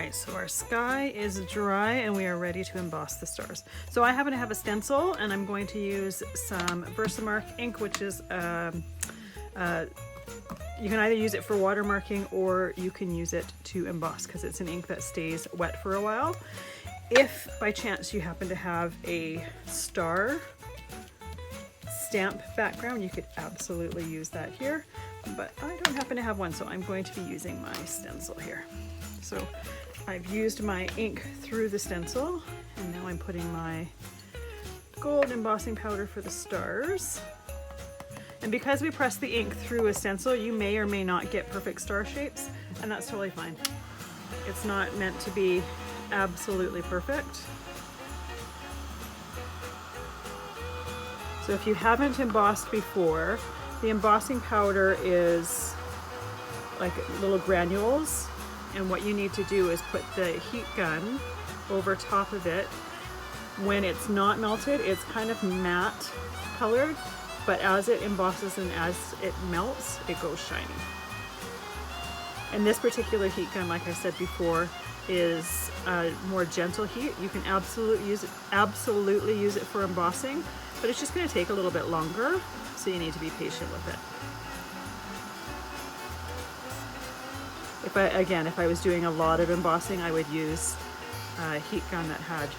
right, so our sky is dry and we are ready to emboss the stars. So I happen to have a stencil and I'm going to use some Versamark ink, which is, you can either use it for watermarking or you can use it to emboss because it's an ink that stays wet for a while. If by chance you happen to have a star stamp background, you could absolutely use that here, but I don't happen to have one, so I'm going to be using my stencil here. So I've used my ink through the stencil and now I'm putting my gold embossing powder for the stars. And because we press the ink through a stencil, you may or may not get perfect star shapes, and that's totally fine. It's not meant to be absolutely perfect. So if you haven't embossed before, the embossing powder is like little granules, and what you need to do is put the heat gun over top of it. When it's not melted, it's kind of matte colored, but as it embosses and as it melts, it goes shiny. And this particular heat gun, like I said before, is a more gentle heat. You can absolutely use it for embossing, but it's just going to take a little bit longer, so you need to be patient with it. If I was doing a lot of embossing, I would use a heat gun that had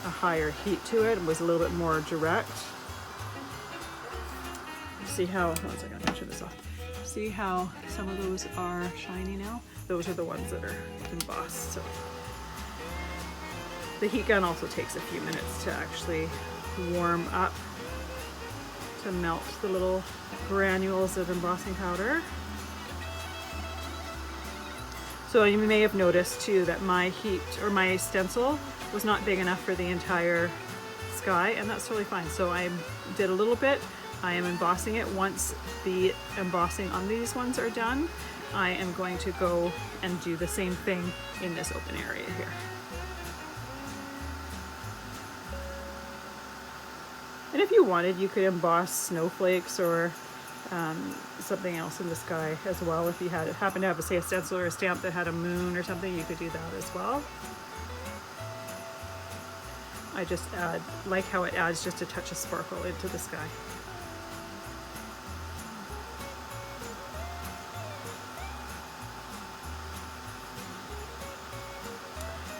a higher heat to it and was a little bit more direct. See how, one second, I'm gonna turn this off. See how some of those are shiny now? Those are the ones that are embossed. So the heat gun also takes a few minutes to actually warm up to melt the little granules of embossing powder. So you may have noticed too that my my stencil was not big enough for the entire sky, and that's totally fine. So I did a little bit. I am embossing it. Once the embossing on these ones are done, I am going to go and do the same thing in this open area here. And if you wanted, you could emboss snowflakes or something else in the sky as well. If you happen to have, say, a stencil or a stamp that had a moon or something, you could do that as well. I just like how it adds just a touch of sparkle into the sky.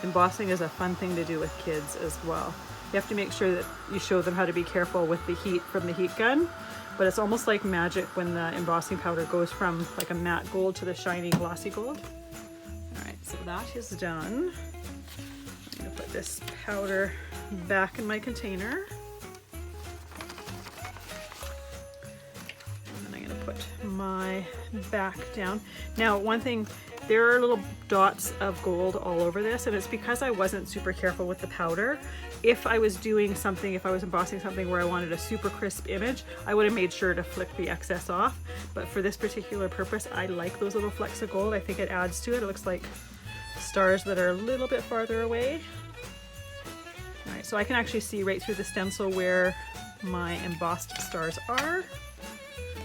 Embossing is a fun thing to do with kids as well. You have to make sure that you show them how to be careful with the heat from the heat gun, but it's almost like magic when the embossing powder goes from like a matte gold to the shiny glossy gold. All right, so that is done. I'm gonna put this powder back in my container. And then I'm gonna put my back down. Now, one thing, there are little dots of gold all over this, and it's because I wasn't super careful with the powder. If I was doing something, if I was embossing something where I wanted a super crisp image, I would have made sure to flick the excess off. But for this particular purpose, I like those little flecks of gold. I think it adds to it. It looks like stars that are a little bit farther away. All right, so I can actually see right through the stencil where my embossed stars are.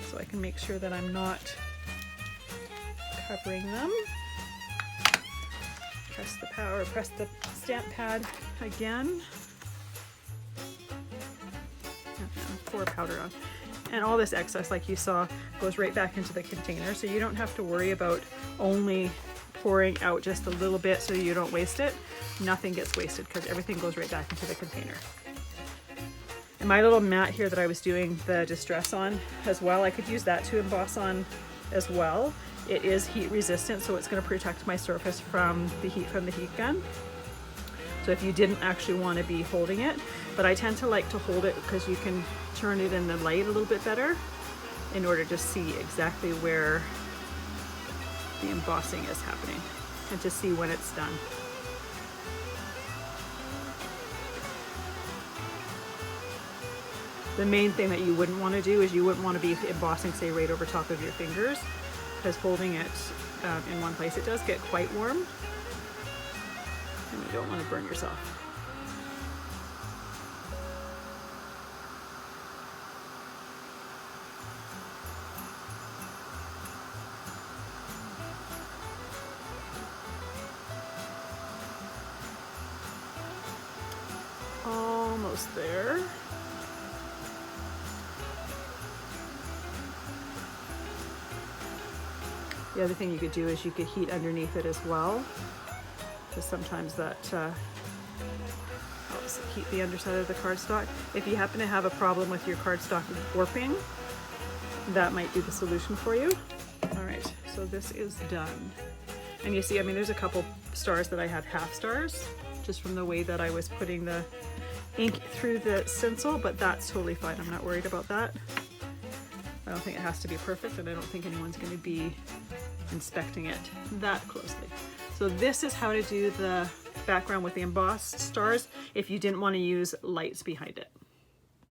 So I can make sure that I'm not covering them. Press the power, press the stamp pad again. And pour powder on. And all this excess, like you saw, goes right back into the container, so you don't have to worry about only pouring out just a little bit so you don't waste it. Nothing gets wasted because everything goes right back into the container. And my little mat here that I was doing the distress on as well, I could use that to emboss on as well. It is heat resistant, so it's going to protect my surface from the heat gun. So if you didn't actually want to be holding it, but I tend to like to hold it because you can turn it in the light a little bit better in order to see exactly where the embossing is happening and to see when it's done. The main thing that you wouldn't want to do is you wouldn't want to be embossing, say, right over top of your fingers, because holding it in one place, it does get quite warm and you don't want to burn yourself. almost there. The other thing you could do is you could heat underneath it as well, because sometimes that helps heat the underside of the cardstock. If you happen to have a problem with your cardstock warping, that might be the solution for you. All right, so this is done. And you see, I mean, there's a couple stars that I have half stars, just from the way that I was putting the ink through the stencil, but that's totally fine. I'm not worried about that. I don't think it has to be perfect, and I don't think anyone's going to be inspecting it that closely. So this is how to do the background with the embossed stars if you didn't want to use lights behind it.